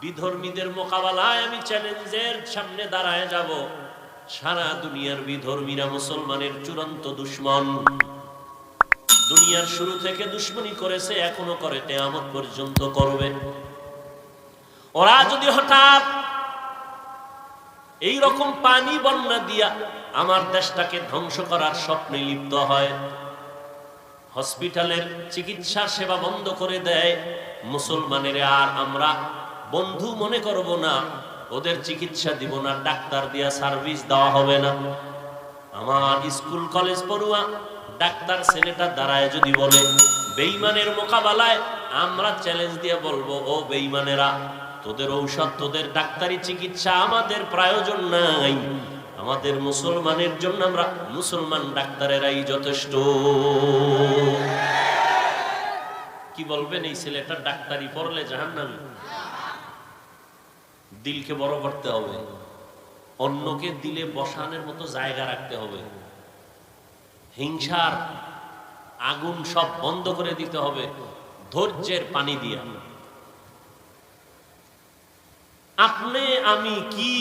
বিধর্মীদের মোকাবেলায় আমি চ্যালেঞ্জের সামনে দাঁড়ায় যাব। সারা দুনিয়ার বিধর্মীরা মুসলমানের চূড়ান্ত দুশমন। দুনিয়ার শুরু থেকে দুশমনী করেছে, এখনো করে, কিয়ামত পর্যন্ত করবে। ওরা যদি হঠাৎ এই রকম পানি বন্যা দিয়া আমার দেশটাকে ধ্বংস করার স্বপ্নে লিপ্ত হয়, হসপিটালের চিকিৎসা সেবা বন্ধ করে দেয়, মুসলমানের আর আমরা বন্ধু মনে করব না, ওদের চিকিৎসা দিব না, ডাক্তার দিয়া সার্ভিস দেওয়া হবে না। আমার স্কুল কলেজ পড়ুয়া ডাক্তার ছেলেটা দাঁড়ায় যদি বলে বেঈমানের মোকাবেলায়, আমরা চ্যালেঞ্জ দিয়ে বলবো, ও বেঈমানেরা, তোদের ঔষধ, তোদের ডাক্তারি চিকিৎসা আমাদের প্রয়োজন নাই। আমাদের মুসলমানের জন্য আমরা মুসলমান ডাক্তারেরাই যথেষ্ট। কি বলবেন, এই ছেলেটা ডাক্তারি পড়লে জাহান্নামী? দিলকে বড় করতে হবে, অন্যকে দিলে বসানোর মতো জায়গা রাখতে হবে, হিংসার আগুন সব বন্ধ করে দিতে হবে ধৈর্যের পানি দিয়ে। আপনি আমি কি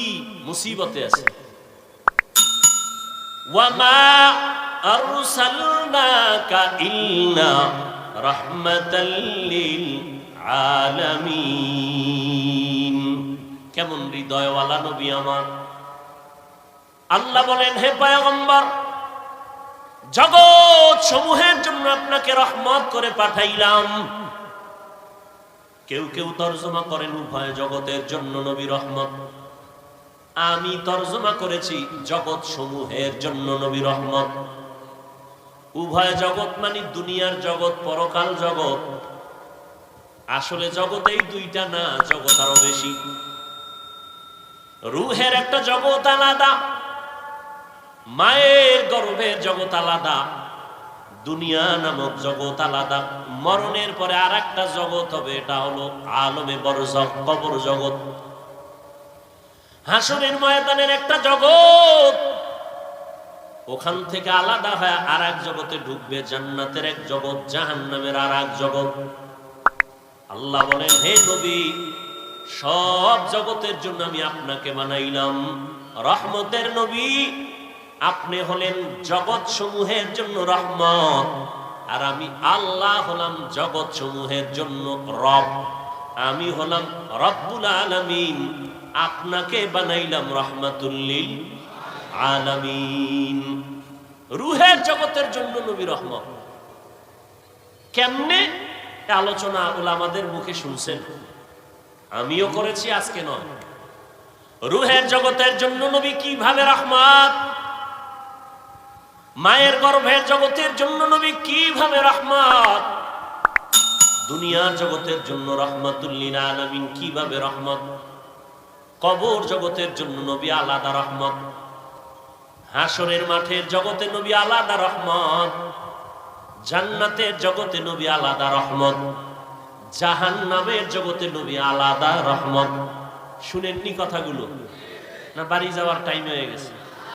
মুসিবতে আছি, ওয়ামা আরসালনাকা ইল্লা রাহমাতাল লিল আলামিন। কেমন হৃদয়ওয়ালা নবী আমার। আল্লাহ বলেন, হে পয়গম্বর, জগৎ সমূহের জন্য আপনাকে রহমত করে পাঠাইলাম। কেউ কেউ তরজমা করেন উভয় জগতের জন্য নবী রহমত। আমি তরজমা করেছি জগৎ সমূহের জন্য নবী রহমত। উভয় জগৎ মানে দুনিয়ার জগৎ, পরকাল জগৎ। আসলে জগতেই দুইটা না, জগৎ আরো বেশি। রুহের একটা জগৎ আলাদা, মায়ের গর্ভের জগৎ আলাদা, দুনিয়া নামক জগৎ আলাদা। মরণের পরে আর একটা জগৎ হবে, এটা হলো আলমে বরজখ, কবর জগৎ। হাসরের ময়দানের একটা জগৎ, ওখান থেকে আলাদা হয়ে আর এক জগতে ঢুকবে, জান্নাতের এক জগৎ, জাহান্নামের আর এক জগৎ। আল্লাহ বলেন, হে নবী, সব জগতের জন্য আমি আপনাকে বানাইলাম রহমতের নবী। আপনি হলেন জগৎ সমূহের জন্য রহমত, আর আমি আল্লাহ হলাম জগৎ সমূহের জন্য রব। আমি হলাম রব্বুল আলামিন, আপনাকে বানাইলাম রহমাতুল লিল আলামিন। রুহের জগতের জন্য নবী রহমত। কেমনে আলোচনা উলামাদের মুখে শুনছেন, আমিও করেছি, আজকে নয়। রুহের জগতের জন্য নবী কিভাবে রহমত, মায়ের গর্ভের জগতের জন্য নবী কিভাবে রহমত, দুনিয়ার জগতের জন্য রহমাতুল লিল আলামিন কিভাবে রহমত, কবর জগতের জন্য নবী আলাদা রহমত, হাসরের মাঠের জগতে নবী আলাদা রহমত, জান্নাতের জগতে নবী আলাদা রহমত, জাহান্নামের জগতে নবী আলাদা রহমত। শুনেননি কথাগুলো? না বাড়ি যাওয়ার টাইম হয়ে গেছে?